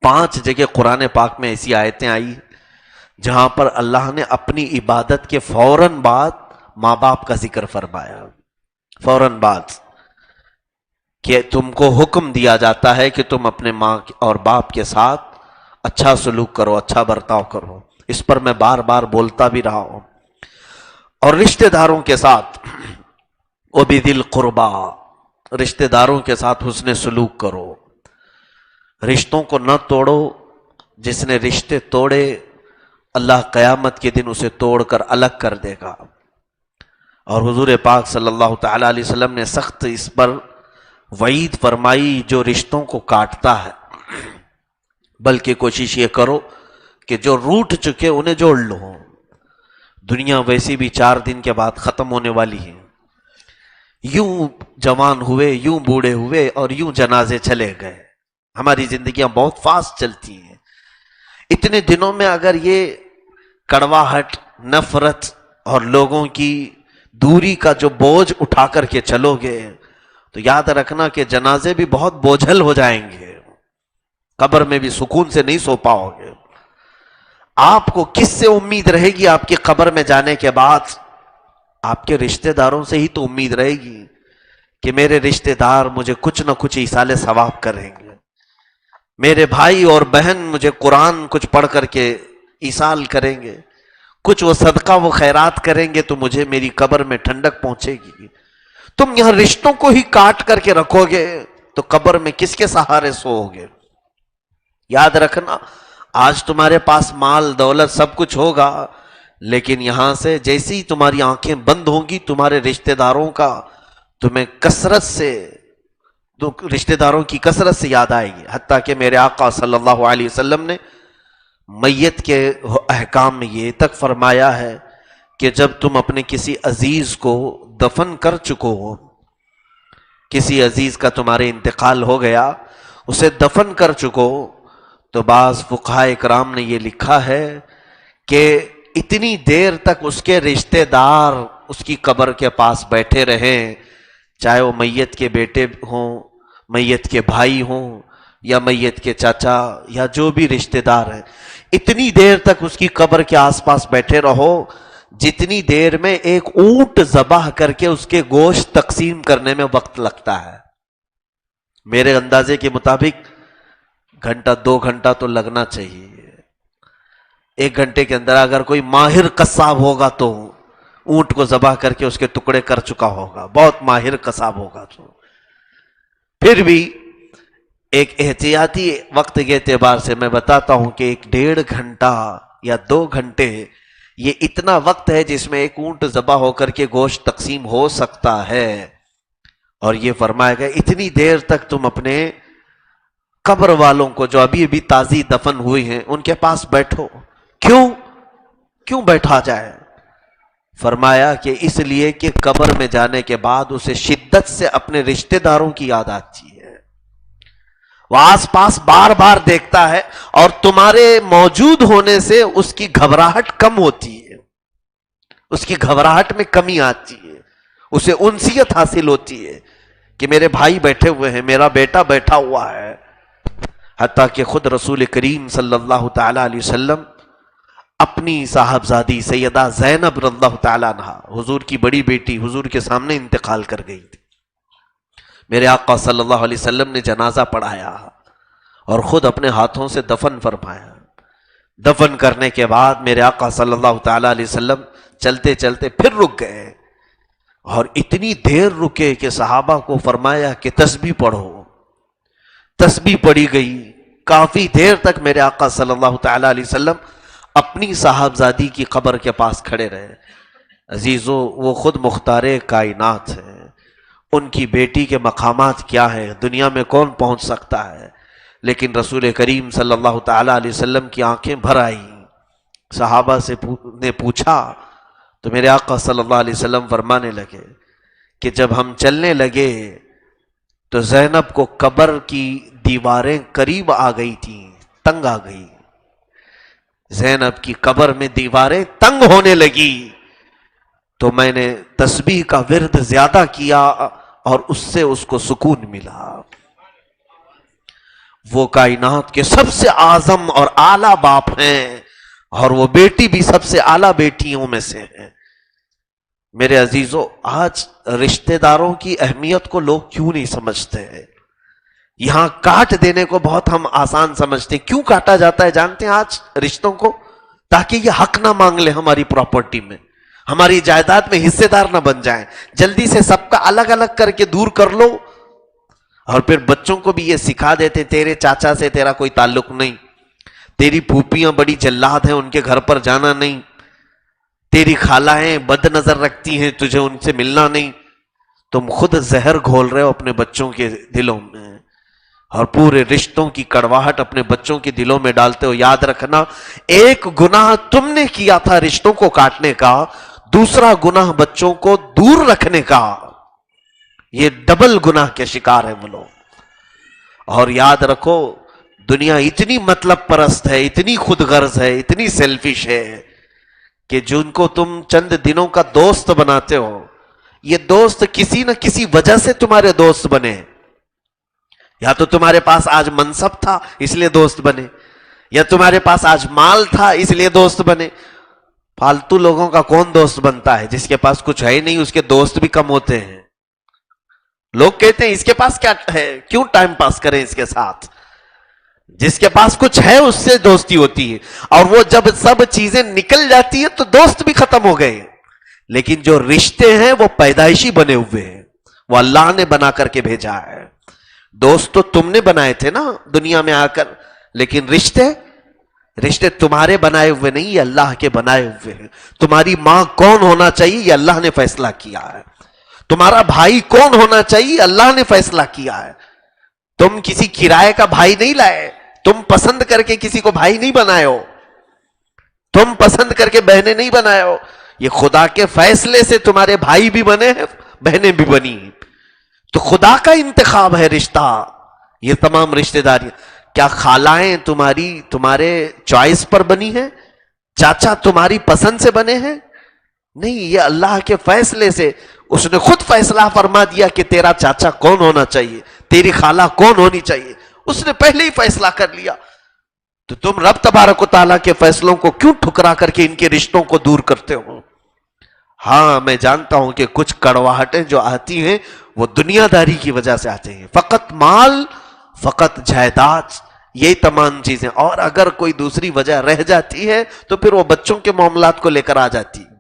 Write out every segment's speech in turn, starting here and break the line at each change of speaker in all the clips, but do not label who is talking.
5 جگہ قرآن پاک میں ایسی آیتیں آئی جہاں پر اللہ نے اپنی عبادت کے فوراً بعد ماں باپ کا ذکر فرمایا. فوراً بعد کہ تم کو حکم دیا جاتا ہے کہ تم اپنے ماں اور باپ کے ساتھ اچھا سلوک کرو، اچھا برتاؤ کرو. اس پر میں بار بار بولتا بھی رہا ہوں. اور رشتہ داروں کے ساتھ وَبِذِي الْقُرْبَى، رشتہ داروں کے ساتھ حسن سلوک کرو. رشتوں کو نہ توڑو. جس نے رشتے توڑے اللہ قیامت کے دن اسے توڑ کر الگ کر دے گا. اور حضور پاک صلی اللہ تعالی علیہ وسلم نے سخت اس پر وعید فرمائی جو رشتوں کو کاٹتا ہے. بلکہ کوشش یہ کرو کہ جو روٹ چکے انہیں جوڑ لو. دنیا ویسی بھی 4 دن کے بعد ختم ہونے والی ہے. یوں جوان ہوئے، یوں بوڑھے ہوئے اور یوں جنازے چلے گئے. ہماری زندگیاں بہت فاسٹ چلتی ہیں. اتنے دنوں میں اگر یہ کڑواہٹ، نفرت اور لوگوں کی دوری کا جو بوجھ اٹھا کر کے چلو گے تو یاد رکھنا کہ جنازے بھی بہت بوجھل ہو جائیں گے. قبر میں بھی سکون سے نہیں سو پاؤ گے. آپ کو کس سے امید رہے گی آپ کی قبر میں جانے کے بعد؟ آپ کے رشتہ داروں سے ہی تو امید رہے گی کہ میرے رشتہ دار مجھے کچھ نہ کچھ ایصال ثواب کریں گے، میرے بھائی اور بہن مجھے قرآن کچھ پڑھ کر کے ایصال کریں گے، کچھ وہ صدقہ وہ خیرات کریں گے تو مجھے میری قبر میں ٹھنڈک پہنچے گی. تم یہاں رشتوں کو ہی کاٹ کر کے رکھو گے تو قبر میں کس کے سہارے سو گے؟ یاد رکھنا آج تمہارے پاس مال دولت سب کچھ ہوگا، لیکن یہاں سے جیسے ہی تمہاری آنکھیں بند ہوں گی تمہارے رشتہ داروں کا تمہیں رشتہ داروں کی کثرت سے یاد آئے گی. حتیٰ کہ میرے آقا صلی اللہ علیہ وسلم نے میت کے احکام میں یہ تک فرمایا ہے کہ جب تم اپنے کسی عزیز کو دفن کر چکو ہو، کسی عزیز کا تمہارے انتقال ہو گیا، اسے دفن کر چکو، تو بعض فقہاء کرام نے یہ لکھا ہے کہ اتنی دیر تک اس کے رشتہ دار اس کی قبر کے پاس بیٹھے رہیں، چاہے وہ میت کے بیٹے ہوں، میت کے بھائی ہوں یا میت کے چاچا یا جو بھی رشتہ دار ہیں، اتنی دیر تک اس کی قبر کے آس پاس بیٹھے رہو جتنی دیر میں ایک اونٹ ذبح کر کے اس کے گوشت تقسیم کرنے میں وقت لگتا ہے. میرے اندازے کے مطابق 1-2 گھنٹہ تو لگنا چاہیے. 1 گھنٹے کے اندر اگر کوئی ماہر قصاب ہوگا تو اونٹ کو ذبح کر کے اس کے ٹکڑے کر چکا ہوگا، بہت ماہر قصاب ہوگا. تو پھر بھی ایک احتیاطی وقت کے اعتبار سے میں بتاتا ہوں کہ 1-1.5 گھنٹہ یا 2 گھنٹے یہ اتنا وقت ہے جس میں ایک اونٹ ذبح ہو کر کے گوشت تقسیم ہو سکتا ہے. اور یہ فرمایا گیا اتنی دیر تک تم اپنے قبر والوں کو جو ابھی ابھی تازی دفن ہوئی ہیں ان کے پاس بیٹھو. کیوں بیٹھا جائے؟ فرمایا کہ اس لیے کہ قبر میں جانے کے بعد اسے شدت سے اپنے رشتہ داروں کی یاد آتی ہے، وہ آس پاس بار بار دیکھتا ہے اور تمہارے موجود ہونے سے اس کی گھبراہٹ کم ہوتی ہے، اس کی گھبراہٹ میں کمی آتی ہے، اسے انسیت حاصل ہوتی ہے کہ میرے بھائی بیٹھے ہوئے ہیں، میرا بیٹا بیٹھا ہوا ہے. حتیٰ کہ خود رسول کریم صلی اللہ تعالی علیہ وسلم اپنی صاحبزادی سیدہ زینب رضی اللہ تعالیٰ عنہا، حضور کی بڑی بیٹی، حضور کے سامنے انتقال کر گئی تھی. میرے آقا صلی اللہ علیہ وسلم نے جنازہ پڑھایا اور خود اپنے ہاتھوں سے دفن فرمایا. دفن کرنے کے بعد میرے آقا صلی اللہ تعالیٰ علیہ وسلم چلتے چلتے پھر رک گئے اور اتنی دیر رکے کہ صحابہ کو فرمایا کہ تسبیح پڑھو. تسبیح پڑھی گئی. کافی دیر تک میرے آقا صلی اللہ تعالیٰ علیہ وسلم اپنی صاحبزادی کی قبر کے پاس کھڑے رہے. عزیزو وہ خود مختار کائنات ہیں، ان کی بیٹی کے مقامات کیا ہیں دنیا میں کون پہنچ سکتا ہے؟ لیکن رسول کریم صلی اللہ تعالیٰ علیہ وسلم کی آنکھیں بھر آئیں. صحابہ سے نے پوچھا تو میرے آقا صلی اللہ علیہ وسلم فرمانے لگے کہ جب ہم چلنے لگے تو زینب کو قبر کی دیواریں قریب آ گئی تھیں، تنگ آ گئی. زینب کی قبر میں دیواریں تنگ ہونے لگی تو میں نے تسبیح کا ورد زیادہ کیا اور اس سے اس کو سکون ملا. وہ کائنات کے سب سے اعظم اور اعلیٰ باپ ہیں، اور وہ بیٹی بھی سب سے اعلیٰ بیٹیوں میں سے ہے۔ میرے عزیزو، آج رشتہ داروں کی اہمیت کو لوگ کیوں نہیں سمجھتے ہیں؟ یہاں کاٹ دینے کو بہت ہم آسان سمجھتے ہیں۔ کیوں کاٹا جاتا ہے جانتے ہیں آج رشتوں کو؟ تاکہ یہ حق نہ مانگ لے ہماری پراپرٹی میں، ہماری جائیداد میں حصے دار نہ بن جائیں۔ جلدی سے سب کا الگ الگ کر کے دور کر لو، اور پھر بچوں کو بھی یہ سکھا دیتے تیرے چاچا سے تیرا کوئی تعلق نہیں، تیری پھوپھیاں بڑی جلاد ہیں ان کے گھر پر جانا نہیں، تیری خالائیں بد نظر رکھتی ہیں تجھے ان سے ملنا نہیں۔ تم خود زہر گھول رہے ہو اپنے بچوں کے دلوں میں، اور پورے رشتوں کی کڑواہٹ اپنے بچوں کے دلوں میں ڈالتے ہو۔ یاد رکھنا، ایک گناہ تم نے کیا تھا رشتوں کو کاٹنے کا، دوسرا گناہ بچوں کو دور رکھنے کا، یہ ڈبل گناہ کے شکار ہیں وہ لوگ۔ اور یاد رکھو، دنیا اتنی مطلب پرست ہے، اتنی خود غرض ہے، اتنی سیلفش ہے کہ جن کو تم چند دنوں کا دوست بناتے ہو، یہ دوست کسی نہ کسی وجہ سے تمہارے دوست بنے۔ یا تو تمہارے پاس آج منصب تھا اس لیے دوست بنے، یا تمہارے پاس آج مال تھا اس لیے دوست بنے۔ فالتو لوگوں کا کون دوست بنتا ہے؟ جس کے پاس کچھ ہے ہی نہیں اس کے دوست بھی کم ہوتے ہیں۔ لوگ کہتے ہیں اس کے پاس کیا ہے، کیوں ٹائم پاس کریں اس کے ساتھ؟ جس کے پاس کچھ ہے اس سے دوستی ہوتی ہے، اور وہ جب سب چیزیں نکل جاتی ہیں تو دوست بھی ختم ہو گئے۔ لیکن جو رشتے ہیں وہ پیدائشی بنے ہوئے ہیں، وہ اللہ نے بنا کر کے بھیجا ہے۔ دوست تو تم نے بنائے تھے نا دنیا میں آ کر، لیکن رشتے تمہارے بنائے ہوئے نہیں، یہ اللہ کے بنائے ہوئے ہیں۔ تمہاری ماں کون ہونا چاہیے یہ اللہ نے فیصلہ کیا ہے، تمہارا بھائی کون ہونا چاہیے اللہ نے فیصلہ کیا ہے۔ تم کسی کرائے کا بھائی نہیں لائے، تم پسند کر کے کسی کو بھائی نہیں بنائے ہو، تم پسند کر کے بہنیں نہیں بنائے ہو، یہ خدا کے فیصلے سے تمہارے بھائی بھی بنے ہیں، بہنیں بھی بنی ہیں۔ تو خدا کا انتخاب ہے رشتہ، یہ تمام رشتہ داری۔ کیا خالائیں تمہارے چوائس پر بنی ہیں؟ چاچا تمہاری پسند سے بنے ہیں؟ نہیں، یہ اللہ کے فیصلے سے اس نے خود فیصلہ فرما دیا کہ تیرا چاچا کون ہونا چاہیے، تیری خالہ کون ہونی چاہیے، اس نے پہلے ہی فیصلہ کر لیا۔ تو تم رب تبارک و تعالیٰ کے فیصلوں کو کیوں ٹھکرا کر کے ان کے رشتوں کو دور کرتے ہو؟ ہاں میں جانتا ہوں کہ کچھ کڑواہٹیں جو آتی ہیں وہ دنیا داری کی وجہ سے آتے ہیں، فقط مال، فقط جائیداد، یہی تمام چیزیں۔ اور اگر کوئی دوسری وجہ رہ جاتی ہے تو پھر وہ بچوں کے معاملات کو لے کر آ جاتی ہے۔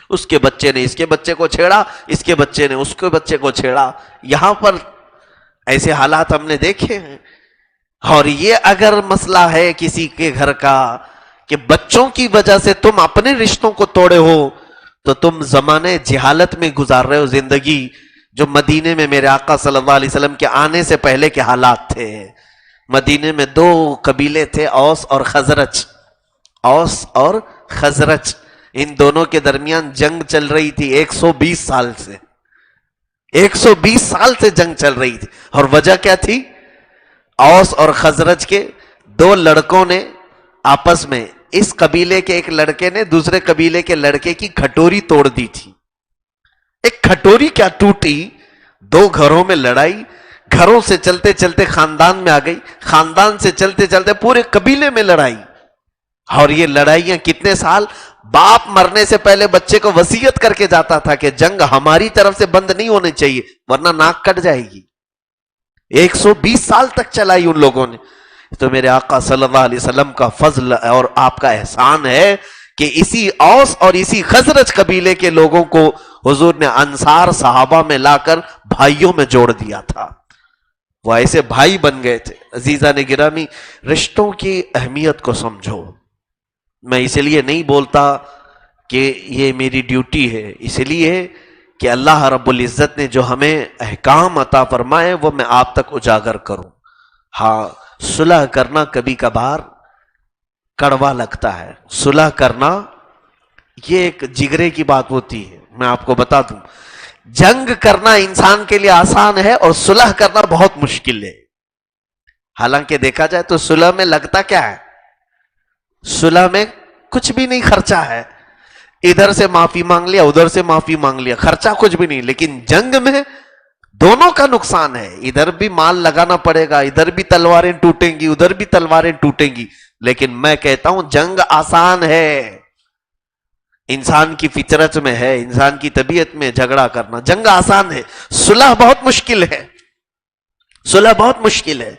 اس کے بچے نے اس کے بچے کو چھیڑا، اس کے بچے نے اس کے بچے کو چھیڑا، یہاں پر ایسے حالات ہم نے دیکھے ہیں۔ اور یہ اگر مسئلہ ہے کسی کے گھر کا کہ بچوں کی وجہ سے تم اپنے رشتوں کو توڑے ہو، تو تم زمانے جہالت میں گزار رہے ہو زندگی، جو مدینے میں میرے آقا صلی اللہ علیہ وسلم کے آنے سے پہلے کے حالات تھے۔ مدینے میں دو قبیلے تھے، اوس اور خزرج۔ اوس اور خزرج، ان دونوں کے درمیان جنگ چل رہی تھی 120 سال سے، 120 سال سے جنگ چل رہی تھی۔ اور وجہ کیا تھی؟ اوس اور خزرج کے دو لڑکوں نے آپس میں، اس قبیلے کے ایک لڑکے نے دوسرے قبیلے کے لڑکے کی کھٹوری توڑ دی تھی۔ ایک کھٹوری کیا ٹوٹی، دو گھروں میں لڑائی، گھروں سے چلتے چلتے خاندان میں آ گئی، خاندان سے چلتے چلتے پورے قبیلے میں لڑائی۔ اور یہ لڑائیاں کتنے سال؟ باپ مرنے سے پہلے بچے کو وصیت کر کے جاتا تھا کہ جنگ ہماری طرف سے بند نہیں ہونی چاہیے ورنہ ناک کٹ جائے گی۔ 120 سال تک چلائی ان لوگوں نے۔ تو میرے آقا صلی اللہ علیہ وسلم کا فضل اور آپ کا احسان ہے کہ اسی اوس اور اسی خزرج قبیلے کے لوگوں کو حضور نے انصار صحابہ میں لا کر بھائیوں میں جوڑ دیا تھا، وہ ایسے بھائی بن گئے تھے۔ عزیزان گرامی، رشتوں کی اہمیت کو سمجھو۔ میں اس لیے نہیں بولتا کہ یہ میری ڈیوٹی ہے، اس لیے کہ اللہ رب العزت نے جو ہمیں احکام عطا فرمائے وہ میں آپ تک اجاگر کروں۔ ہاں، صلح کرنا کبھی کبھار کڑوا لگتا ہے، صلح کرنا یہ ایک جگرے کی بات ہوتی ہے۔ میں آپ کو بتا دوں، جنگ کرنا انسان کے لیے آسان ہے اور صلح کرنا بہت مشکل ہے۔ حالانکہ دیکھا جائے تو صلح میں لگتا کیا ہے؟ صلح میں کچھ بھی نہیں خرچہ ہے، ادھر سے معافی مانگ لیا ادھر سے معافی مانگ لیا، خرچہ کچھ بھی نہیں۔ لیکن جنگ میں دونوں کا نقصان ہے، ادھر بھی مال لگانا پڑے گا، ادھر بھی تلواریں ٹوٹیں گی، ادھر بھی تلواریں ٹوٹیں گی. لیکن میں کہتا ہوں جنگ آسان ہے، انسان کی فطرت میں ہے، انسان کی طبیعت میں جھگڑا کرنا. جنگ آسان ہے، صلح بہت مشکل ہے، صلح بہت مشکل ہے.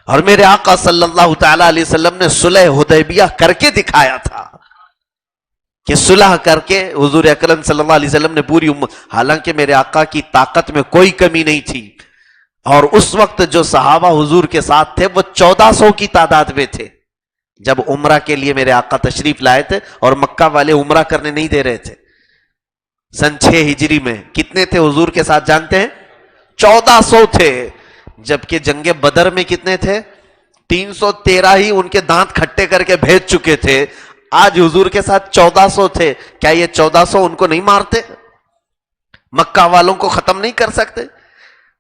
اور میرے آقا صلی اللہ تعالی علیہ وسلم نے صلح حدیبیہ کر کے دکھایا تھا کہ صلح کر کے حضور اکرم صلی اللہ علیہ وسلم نے پوری حالانکہ میرے آقا کی طاقت میں کوئی کمی نہیں تھی، اور اس وقت جو صحابہ حضور کے ساتھ تھے وہ 1400 کی تعداد میں تھے. جب عمرہ کے لیے میرے آقا تشریف لائے تھے اور مکہ والے عمرہ کرنے نہیں دے رہے تھے سن 6 ہجری میں، کتنے تھے حضور کے ساتھ جانتے ہیں؟ 1400 تھے. جبکہ جنگ بدر میں کتنے تھے؟ 313 ہی ان کے دانت کھٹے کر کے بھیج چکے تھے. آج حضور کے ساتھ 1400 تھے. کیا یہ 1400 ان کو نہیں مارتے؟ مکہ والوں کو ختم نہیں کر سکتے؟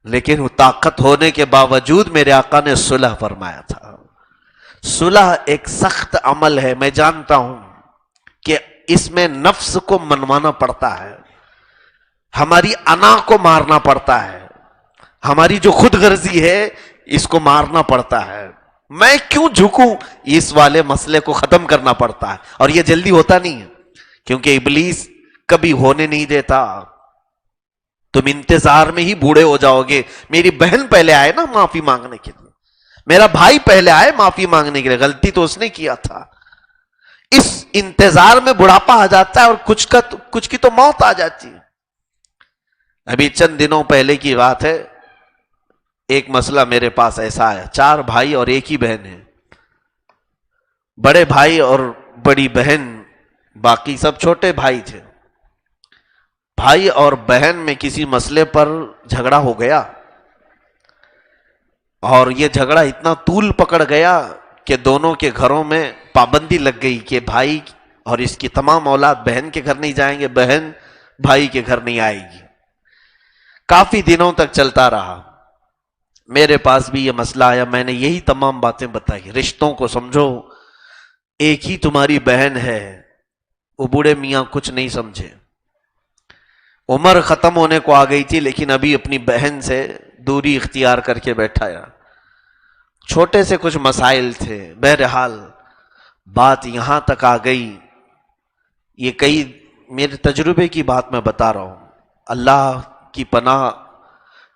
لیکن وہ طاقت ہونے کے باوجود میرے آقا نے صلح فرمایا تھا. صلح ایک سخت عمل ہے، میں جانتا ہوں کہ اس میں نفس کو منوانا پڑتا ہے، ہماری انا کو مارنا پڑتا ہے، ہماری جو خود غرضی ہے اس کو مارنا پڑتا ہے. میں کیوں جھکوں، اس والے مسئلے کو ختم کرنا پڑتا ہے. اور یہ جلدی ہوتا نہیں ہے کیونکہ ابلیس کبھی ہونے نہیں دیتا. تم انتظار میں ہی بوڑھے ہو جاؤ گے. میری بہن پہلے آئے نا معافی مانگنے کے لیے، میرا بھائی پہلے آئے معافی مانگنے کے لیے، غلطی تو اس نے کیا تھا. اس انتظار میں بڑھاپا آ جاتا ہے اور کچھ کی تو موت آ جاتی ہے. ابھی چند دنوں پہلے کی بات ہے، ایک مسئلہ میرے پاس ایسا آیا. 4 بھائی اور ایک ہی بہن ہے. بڑے بھائی اور بڑی بہن، باقی سب چھوٹے بھائی تھے. بھائی اور بہن میں کسی مسئلے پر جھگڑا ہو گیا، اور یہ جھگڑا اتنا طول پکڑ گیا کہ دونوں کے گھروں میں پابندی لگ گئی کہ بھائی اور اس کی تمام اولاد بہن کے گھر نہیں جائیں گے، بہن بھائی کے گھر نہیں آئے گی. کافی دنوں تک چلتا رہا. میرے پاس بھی یہ مسئلہ آیا، میں نے یہی تمام باتیں بتائی. رشتوں کو سمجھو، ایک ہی تمہاری بہن ہے. وہ بوڑھے میاں کچھ نہیں سمجھے. عمر ختم ہونے کو آ گئی تھی لیکن ابھی اپنی بہن سے دوری اختیار کر کے بیٹھا یا. چھوٹے سے کچھ مسائل تھے. بہرحال بات یہاں تک آ گئی. یہ کئی میرے تجربے کی بات میں بتا رہا ہوں، اللہ کی پناہ.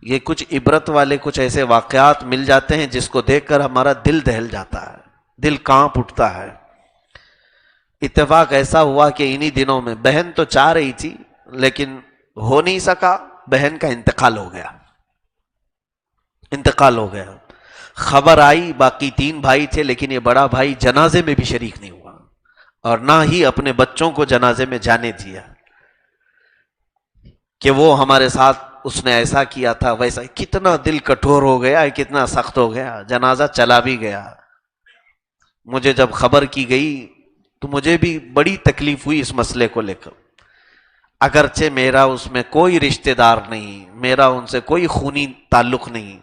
یہ کچھ عبرت والے کچھ ایسے واقعات مل جاتے ہیں جس کو دیکھ کر ہمارا دل دہل جاتا ہے، دل کانپ اٹھتا ہے. اتفاق ایسا ہوا کہ انہی دنوں میں بہن تو چاہ رہی تھی لیکن ہو نہیں سکا. بہن کا انتقال ہو گیا، انتقال ہو گیا. خبر آئی، باقی 3 بھائی تھے لیکن یہ بڑا بھائی جنازے میں بھی شریک نہیں ہوا اور نہ ہی اپنے بچوں کو جنازے میں جانے دیا کہ وہ ہمارے ساتھ اس نے ایسا کیا تھا ویسا. کتنا دل کٹھور ہو گیا، کتنا سخت ہو گیا. جنازہ چلا بھی گیا. مجھے جب خبر کی گئی تو مجھے بھی بڑی تکلیف ہوئی اس مسئلے کو لے کر. اگرچہ میرا اس میں کوئی رشتہ دار نہیں، میرا ان سے کوئی خونی تعلق نہیں،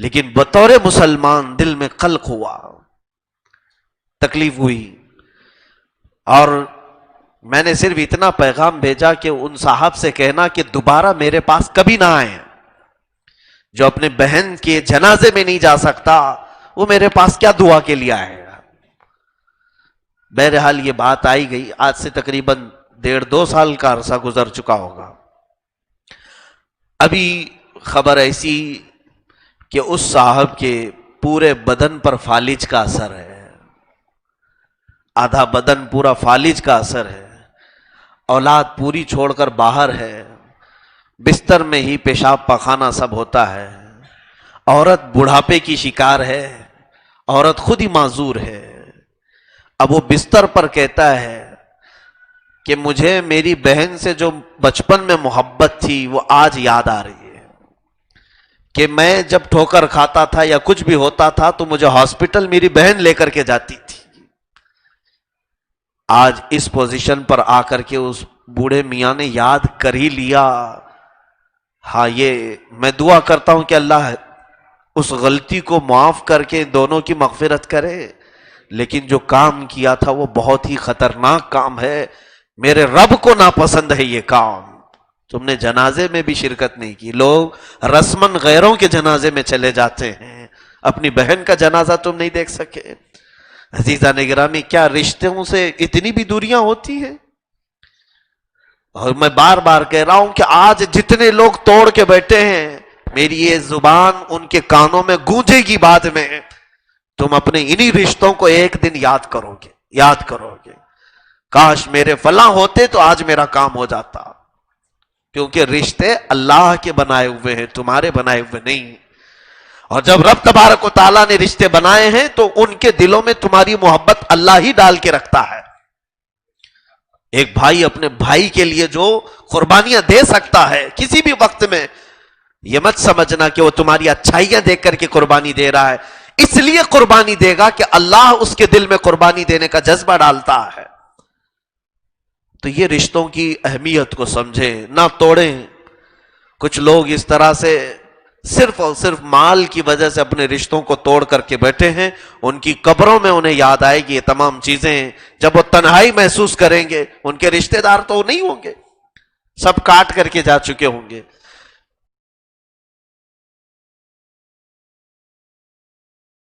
لیکن بطور مسلمان دل میں قلق ہوا، تکلیف ہوئی. اور میں نے صرف اتنا پیغام بھیجا کہ ان صاحب سے کہنا کہ دوبارہ میرے پاس کبھی نہ آئیں. جو اپنے بہن کے جنازے میں نہیں جا سکتا وہ میرے پاس کیا دعا کے لیے آئے گا. بہرحال یہ بات آئی گئی. آج سے تقریباً 1.5-2 سال کا عرصہ گزر چکا ہوگا. ابھی خبر ایسی کہ اس صاحب کے پورے بدن پر فالج کا اثر ہے، آدھا بدن پورا فالج کا اثر ہے. اولاد پوری چھوڑ کر باہر ہے، بستر میں ہی پیشاب پخانہ سب ہوتا ہے. عورت بڑھاپے کی شکار ہے، عورت خود ہی معذور ہے. اب وہ بستر پر کہتا ہے کہ مجھے میری بہن سے جو بچپن میں محبت تھی وہ آج یاد آ رہی ہے کہ میں جب ٹھوکر کھاتا تھا یا کچھ بھی ہوتا تھا تو مجھے ہاسپٹل میری بہن لے کر کے جاتی تھی. آج اس پوزیشن پر آ کر کے اس بوڑھے میاں نے یاد کر ہی لیا. ہاں، یہ میں دعا کرتا ہوں کہ اللہ اس غلطی کو معاف کر کے دونوں کی مغفرت کرے. لیکن جو کام کیا تھا وہ بہت ہی خطرناک کام ہے. میرے رب کو ناپسند ہے یہ کام تم نے جنازے میں بھی شرکت نہیں کی. لوگ رسمن غیروں کے جنازے میں چلے جاتے ہیں, اپنی بہن کا جنازہ تم نہیں دیکھ سکے. عزیزان گرامی, کیا رشتوں سے اتنی بھی دوریاں ہوتی ہیں؟ اور میں بار بار کہہ رہا ہوں کہ آج جتنے لوگ توڑ کے بیٹھے ہیں, میری یہ زبان ان کے کانوں میں گونجے گی بعد میں, تم اپنے انہی رشتوں کو ایک دن یاد کرو گے. کاش میرے فلاں ہوتے تو آج میرا کام ہو جاتا. کیونکہ رشتے اللہ کے بنائے ہوئے ہیں, تمہارے بنائے ہوئے نہیں. اور جب رب تبارک و تعالیٰ نے رشتے بنائے ہیں تو ان کے دلوں میں تمہاری محبت اللہ ہی ڈال کے رکھتا ہے. ایک بھائی اپنے بھائی کے لیے جو قربانیاں دے سکتا ہے کسی بھی وقت میں, یہ مت سمجھنا کہ وہ تمہاری اچھائیاں دیکھ کر کے قربانی دے رہا ہے, اس لیے قربانی دے گا کہ اللہ اس کے دل میں قربانی دینے کا جذبہ ڈالتا ہے. تو یہ رشتوں کی اہمیت کو سمجھیں, نہ توڑیں. کچھ لوگ اس طرح سے صرف اور صرف مال کی وجہ سے اپنے رشتوں کو توڑ کر کے بیٹھے ہیں. ان کی قبروں میں انہیں یاد آئے گی یہ تمام چیزیں. جب وہ تنہائی محسوس کریں گے, ان کے رشتہ دار تو نہیں ہوں گے, سب کاٹ کر کے جا چکے ہوں گے.